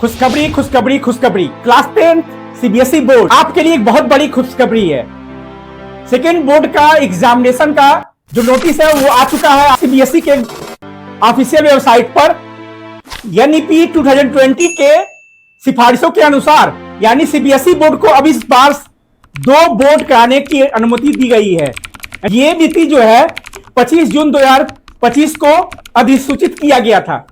खुशखबरी खुशखबरी खुशखबरी। क्लास 10 सीबीएसई बोर्ड आपके लिए एक बहुत बड़ी खुशखबरी है। सेकेंड बोर्ड का एग्जामिनेशन का जो नोटिस है वो आ चुका है सीबीएसई के ऑफिशियल वेबसाइट पर। एनईपी 2020 के सिफारिशों के अनुसार यानी सीबीएसई बोर्ड को अब इस बार 2 बोर्ड कराने की अनुमति दी गई है। ये नीति जो है 25 जून 2025 को अधिसूचित किया गया था।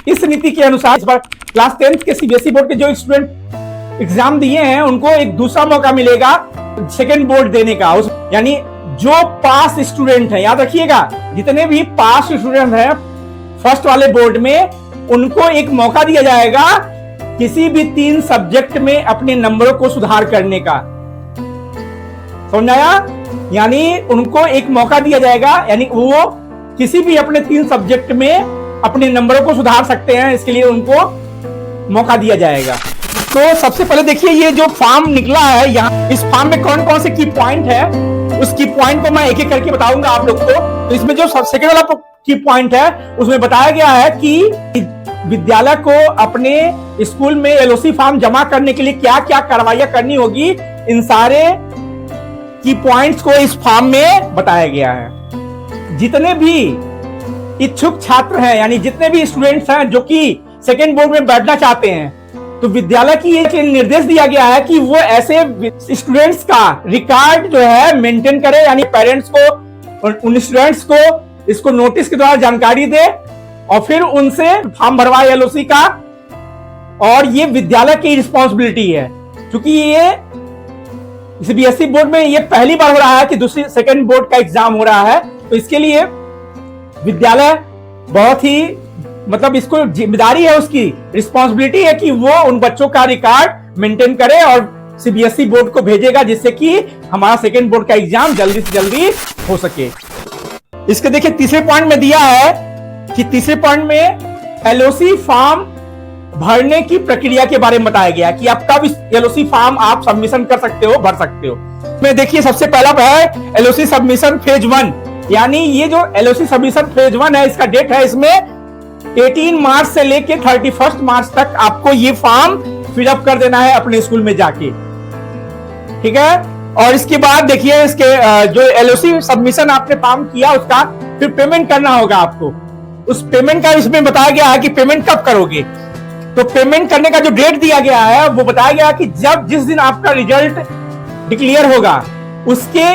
इस नीति के अनुसार इस बार क्लास 10 के सीबीएसई बोर्ड के जो स्टूडेंट एग्जाम दिए हैं उनको एक दूसरा मौका मिलेगा सेकेंड बोर्ड देने का। यानी जो पास स्टूडेंट है, याद रखिएगा, जितने भी पास स्टूडेंट हैं फर्स्ट वाले बोर्ड में उनको एक मौका दिया जाएगा किसी भी 3 सब्जेक्ट में अपने नंबरों को सुधार करने का। समझ आया? यानी उनको एक मौका दिया जाएगा, यानी वो किसी भी अपने 3 सब्जेक्ट में अपने नंबरों को सुधार सकते हैं, इसके लिए उनको मौका दिया जाएगा। तो सबसे पहले देखिए ये जो फॉर्म निकला है, यहाँ इस फॉर्म में कौन कौन से की पॉइंट है, उस की पॉइंट को मैं एक एक करके बताऊंगा आप लोग को। तो इसमें जो सेकेंड वाला की पॉइंट है उसमें बताया गया है कि विद्यालय को अपने स्कूल में एलओसी फॉर्म जमा करने के लिए क्या क्या कार्रवाइयां करनी होगी, इन सारे की पॉइंट्स को इस फॉर्म में बताया गया है। जितने भी इच्छुक छात्र हैं, यानी जितने भी स्टूडेंट्स हैं जो कि सेकेंड बोर्ड में बैठना चाहते हैं, तो विद्यालय की एक निर्देश दिया गया है कि वो ऐसे स्टूडेंट्स का रिकॉर्ड जो है मेंटेन करे, यानी पेरेंट्स को उन स्टूडेंट्स को इसको नोटिस के द्वारा जानकारी दे और फिर उनसे फॉर्म भरवाए एलओसी का। और ये विद्यालय की रिस्पॉन्सिबिलिटी है, क्योंकि ये सीबीएसई बोर्ड में ये पहली बार हो रहा है कि दूसरी सेकेंड बोर्ड का एग्जाम हो रहा है। तो इसके लिए विद्यालय बहुत ही इसको जिम्मेदारी है, उसकी रिस्पॉन्सिबिलिटी है कि वो उन बच्चों का रिकॉर्ड मेंटेन करे और सीबीएसई बोर्ड को भेजेगा, जिससे कि हमारा सेकेंड बोर्ड का एग्जाम जल्दी से जल्दी हो सके। इसके देखिए तीसरे पॉइंट में दिया है कि तीसरे पॉइंट में एलओसी फॉर्म भरने की प्रक्रिया के बारे में बताया गया कि आप कब इस एलओसी फॉर्म आप सबमिशन कर सकते हो, भर सकते हो। में देखिए सबसे पहला है एलओसी सबमिशन फेज 1, यानी ये जो एलओसी सबमिशन फेज 1 है, इसका डेट है इसमें 18 मार्च से लेके 31 मार्च तक आपको ये फॉर्म फिलअप कर देना है अपने स्कूल में जाके, ठीक है। और इसके बाद देखिए इसके जो एलओसी सबमिशन आपने फॉर्म किया उसका फिर पेमेंट करना होगा आपको। उस पेमेंट का इसमें बताया गया है कि पेमेंट कब करोगे। तो पेमेंट करने का जो डेट दिया गया है वो बताया गया कि जिस दिन आपका रिजल्ट डिक्लेयर होगा उसके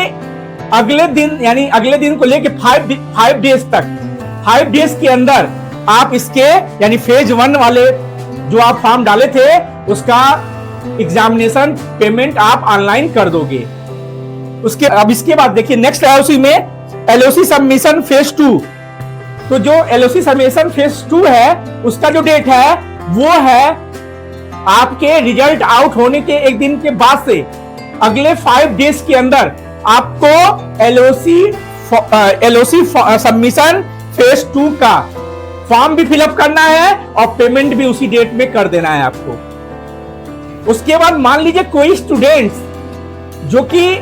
अगले दिन, यानी अगले दिन को लेके 5 डेज तक, 5 डेज के अंदर आप इसके यानी फेज 1 वाले जो आप फॉर्म डाले थे उसका एग्जामिनेशन पेमेंट आप ऑनलाइन कर दोगे। अब इसके बाद देखिए नेक्स्ट एलओसी में एलओसी सबमिशन फेज 2। तो जो एलओसी सबमिशन फेज 2 है उसका जो डेट है वो है आपके रिजल्ट आउट होने के एक दिन के बाद से अगले 5 डेज के अंदर आपको एलओसी सबमिशन फेज 2 का फॉर्म भी फिलअप करना है और पेमेंट भी उसी डेट में कर देना है आपको। उसके बाद मान लीजिए कोई स्टूडेंट्स जो कि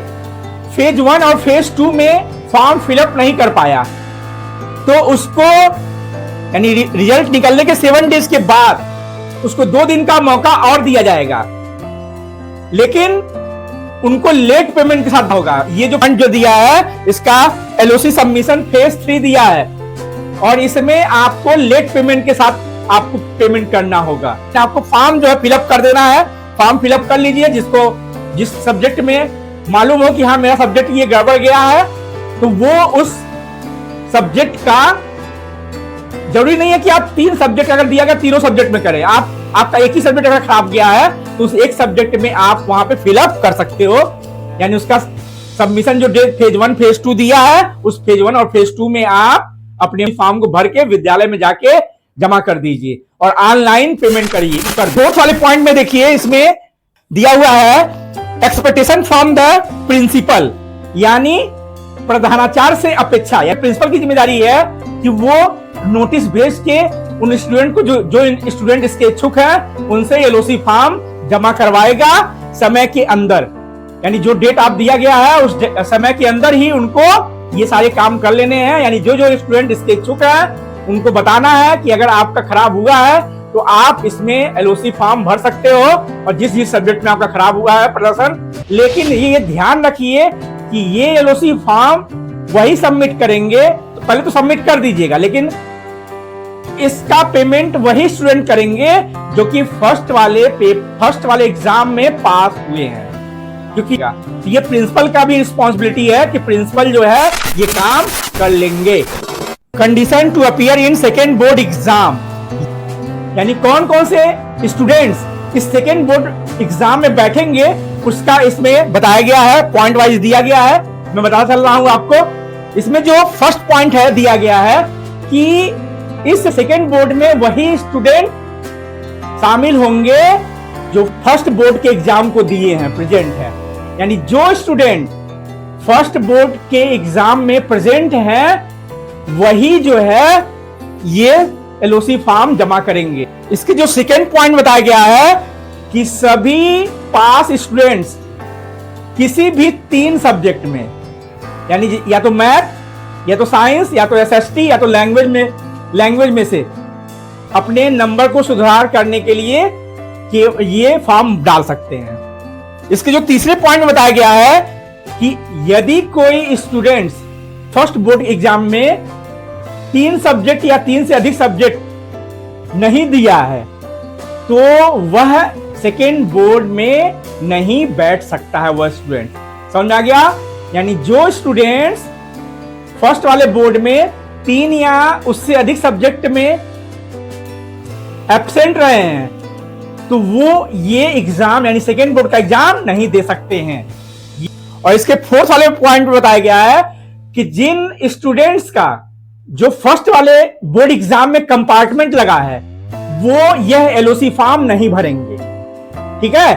फेज 1 और फेज 2 में फॉर्म फिलअप नहीं कर पाया, तो उसको यानी रिजल्ट निकलने के 7 डेज के बाद उसको 2 दिन का मौका और दिया जाएगा, लेकिन उनको लेट पेमेंट के साथ होगा। ये जो फंड जो दिया है इसका एलओसी सबमिशन फेज 3 दिया है और इसमें आपको लेट पेमेंट के साथ आपको पेमेंट करना होगा। आपको फॉर्म जो है फिलअप कर देना है, फॉर्म फिलअप कर लीजिए। जिस सब्जेक्ट में मालूम हो कि हाँ मेरा सब्जेक्ट ये गड़बड़ गया है, तो वो उस सब्जेक्ट का जरूरी नहीं है कि आप 3 सब्जेक्ट अगर दिया गया तीनों सब्जेक्ट में करें। आपका एक ही सब्जेक्ट अगर खराब गया है तो उस एक सब्जेक्ट में आप वहां पे फिलअप कर सकते हो, यानी उसका सबमिशन जो डेट फेज 1 फेज 2 दिया है उस फेज 1 और फेज 2 में आप अपने फॉर्म को भर के विद्यालय में जाके जमा कर दीजिए और ऑनलाइन पेमेंट करिए। फोर्थ वाले पॉइंट में देखिए इसमें दिया हुआ है एक्सपेक्टेशन फ्रॉम द प्रिंसिपल, यानी प्रधानाचार्य से अपेक्षा या प्रिंसिपल की जिम्मेदारी है कि वो नोटिस भेज के उन स्टूडेंट को जो स्टूडेंट इसके इच्छुक है उनसे एलओसी फॉर्म जमा करवाएगा समय के अंदर, यानी जो डेट आप दिया गया है उस समय के अंदर ही उनको ये सारे काम कर लेने हैं। यानी जो स्टूडेंट इसके इच्छुक है उनको बताना है कि अगर आपका खराब हुआ है तो आप इसमें एलओसी फॉर्म भर सकते हो और जिस जिस सब्जेक्ट में आपका खराब हुआ है प्रदर्शन। लेकिन ये ध्यान रखिए कि ये एलओसी फॉर्म वही सबमिट करेंगे, तो पहले तो सबमिट कर दीजिएगा, लेकिन इसका पेमेंट वही स्टूडेंट करेंगे जो कि फर्स्ट वाले एग्जाम में पास हुए हैं। क्योंकि ये प्रिंसिपल का भी रिस्पॉन्सिबिलिटी है कि प्रिंसिपल जो है ये काम कर लेंगे। Condition to appear in second board exam, यानी कौन कौन से स्टूडेंट्स इस सेकेंड बोर्ड एग्जाम में बैठेंगे उसका इसमें बताया गया है, पॉइंट वाइज दिया गया है। मैं बता चल रहा हूं आपको। इसमें जो फर्स्ट पॉइंट है दिया गया है कि इस सेकेंड बोर्ड में वही स्टूडेंट शामिल होंगे जो फर्स्ट बोर्ड के एग्जाम को दिए हैं, प्रेजेंट है। यानी जो स्टूडेंट फर्स्ट बोर्ड के एग्जाम में प्रेजेंट हैं वही जो है ये एलओसी फॉर्म जमा करेंगे। इसके जो सेकेंड पॉइंट बताया गया है कि सभी पास स्टूडेंट्स किसी भी 3 सब्जेक्ट में, यानी या तो मैथ, या तो साइंस, या तो एसएसटी, या तो लैंग्वेज में से अपने नंबर को सुधार करने के लिए कि ये फॉर्म डाल सकते हैं। इसके जो तीसरे पॉइंट में बताया गया है कि यदि कोई स्टूडेंट्स फर्स्ट बोर्ड एग्जाम में 3 सब्जेक्ट या 3 से अधिक सब्जेक्ट नहीं दिया है तो वह सेकेंड बोर्ड में नहीं बैठ सकता है वह स्टूडेंट। समझ में आ गया? यानी जो स्टूडेंट्स फर्स्ट वाले बोर्ड में 3 या उससे अधिक सब्जेक्ट में एब्सेंट रहे हैं तो वो ये एग्जाम यानी सेकेंड बोर्ड का एग्जाम नहीं दे सकते हैं। और इसके फोर्थ वाले पॉइंट में बताया गया है कि जिन स्टूडेंट्स का जो फर्स्ट वाले बोर्ड एग्जाम में कंपार्टमेंट लगा है वो यह एलओसी फॉर्म नहीं भरेंगे। ठीक है,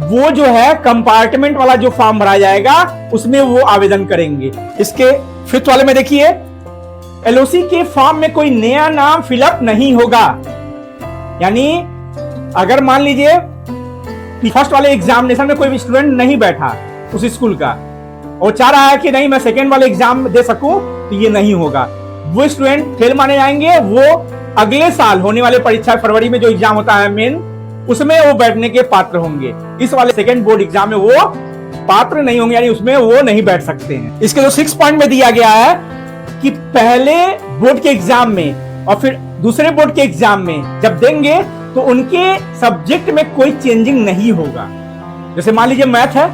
वो जो है कंपार्टमेंट वाला जो फॉर्म भरा जाएगा उसमें वो आवेदन करेंगे। इसके फिफ्थ वाले में देखिए, एलओसी के फॉर्म में कोई नया नाम फिलअप नहीं होगा। यानी अगर मान लीजिए फर्स्ट वाले एग्जामिनेशन में कोई भी स्टूडेंट नहीं बैठा उस स्कूल का और चाह रहा है कि नहीं मैं सेकेंड वाले एग्जाम दे सकूं, तो ये नहीं होगा। वो स्टूडेंट फेल माने जाएंगे। वो अगले साल होने वाले परीक्षा फरवरी में जो एग्जाम होता है मेन, उसमें वो बैठने के पात्र होंगे। इस वाले सेकेंड बोर्ड एग्जाम में वो पात्र नहीं होंगे, यानी उसमें वो नहीं बैठ सकते हैं। इसके जो 6 पॉइंट में दिया गया है कि पहले बोर्ड के एग्जाम में और फिर दूसरे बोर्ड के एग्जाम में जब देंगे तो उनके सब्जेक्ट में कोई चेंजिंग नहीं होगा। जैसे मान लीजिए मैथ है,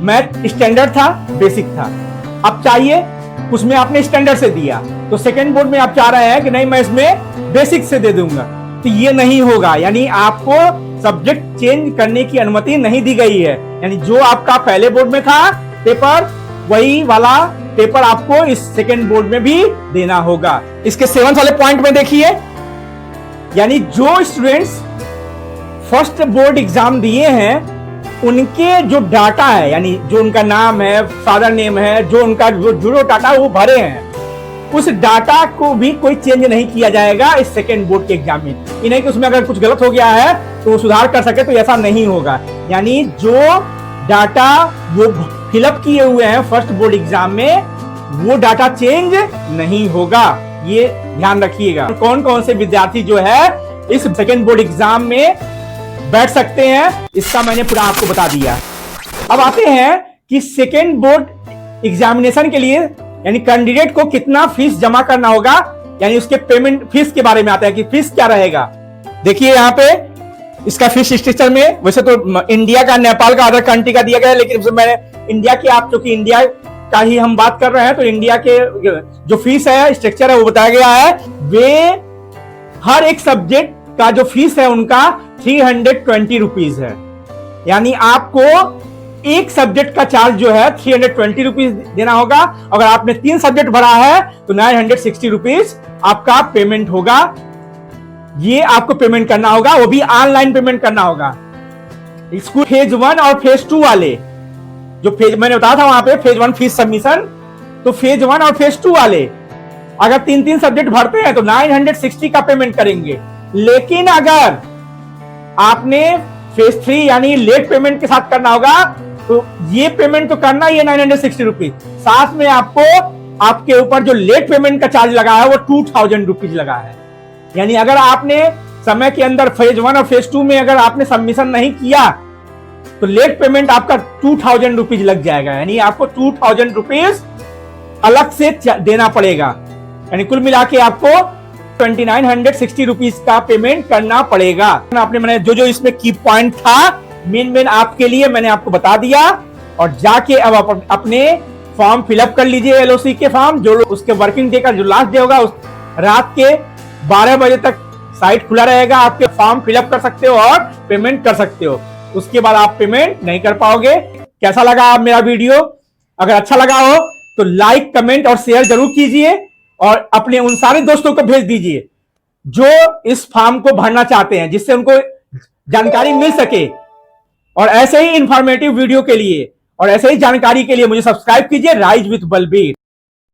मैथ स्टैंडर्ड था, बेसिक था, अब चाहिए उसमें आपने स्टैंडर्ड से दिया तो सेकेंड बोर्ड में आप चाह रहे हैं कि नहीं मैं इसमें बेसिक से दे दूंगा, तो ये नहीं होगा। यानी आपको सब्जेक्ट चेंज करने की अनुमति नहीं दी गई है। यानी जो आपका पहले बोर्ड में था पेपर, वही वाला पेपर आपको इस सेकेंड बोर्ड में भी देना होगा। इसके 7 वाले पॉइंट में देखिए, यानी जो स्टूडेंट्स फर्स्ट बोर्ड एग्जाम दिए हैं उनके जो डाटा है, यानी जो उनका नाम है, फादर नेम है, जो उनका जो डाटा वो भरे हैं, उस डाटा को भी कोई चेंज नहीं किया जाएगा इस सेकेंड बोर्ड के एग्जाम में। ये नहीं कि उसमें अगर कुछ गलत हो गया है तो वो सुधार कर सके, तो ऐसा नहीं होगा। यानी जो डाटा वो फिलअप किए हुए हैं फर्स्ट बोर्ड एग्जाम में वो डाटा चेंज नहीं होगा। ये ध्यान रखिएगा। कौन कौन से विद्यार्थी जो है इस सेकेंड बोर्ड एग्जाम में बैठ सकते हैं इसका मैंने पूरा आपको बता दिया। अब आते हैं कि सेकेंड बोर्ड एग्जामिनेशन के लिए यानी कैंडिडेट को कितना फीस जमा करना होगा, यानी उसके पेमेंट फीस के बारे में आता है कि फीस क्या रहेगा। देखिए यहाँ पे इसका फीस स्ट्रक्चर में वैसे तो इंडिया का, नेपाल का, अदर कंट्री का दिया गया है, लेकिन मैंने इंडिया की, आप चूंकि इंडिया का ही हम बात कर रहे हैं तो इंडिया के जो फीस है, स्ट्रक्चर है, वो बताया गया है। वे हर एक सब्जेक्ट का जो फीस है उनका 320 रुपीज है। यानी आपको एक सब्जेक्ट का चार्ज जो है 320 रुपीज देना होगा। अगर आपने 3 सब्जेक्ट भरा है तो 960 रुपीज आपका पेमेंट होगा। ये आपको पेमेंट करना होगा, वो भी ऑनलाइन पेमेंट करना होगा। स्कूल फेज 1 और फेज 2 वाले जो फेज मैंने बताया था वहां पे फेज 1 फीस सबमिशन, तो फेज 1 और फेज 2 वाले अगर 3-3 सब्जेक्ट भरते हैं तो 960 का पेमेंट करेंगे। लेकिन अगर आपने फेज 3 यानी लेट पेमेंट के साथ करना होगा तो ये पेमेंट तो करना ही है 960 रुपीज, साथ में आपको आपके ऊपर जो लेट पेमेंट का चार्ज लगा है वो 2000 रुपीज लगा है। यानी अगर आपने समय के अंदर फेज 1 और फेज 2 में अगर आपने सबमिशन नहीं किया तो लेट पेमेंट आपका 2000 रुपीज लग जाएगा, यानी आपको 2000 रुपीज अलग से देना पड़ेगा, यानी कुल मिला के आपको 2960 रुपीज का पेमेंट करना पड़ेगा। आपने जो इसमें की पॉइंट था मेन आपके लिए मैंने आपको बता दिया, और जाके अब अपने फॉर्म फिलअप कर लीजिए एलओसी के फॉर्म, जो उसके वर्किंग डे का जो लास्ट डे होगा उस रात के 12 बजे तक साइट खुला रहेगा, आपके फॉर्म फिलअप कर सकते हो और पेमेंट कर सकते हो। उसके बाद आप पेमेंट नहीं कर पाओगे। कैसा लगा आप मेरा वीडियो? अगर अच्छा लगा हो तो लाइक, कमेंट और शेयर जरूर कीजिए, और अपने उन सारे दोस्तों को भेज दीजिए जो इस फॉर्म को भरना चाहते हैं, जिससे उनको जानकारी मिल सके। और ऐसे ही इंफॉर्मेटिव वीडियो के लिए और ऐसे ही जानकारी के लिए मुझे सब्सक्राइब कीजिए राइज विद बलबीर।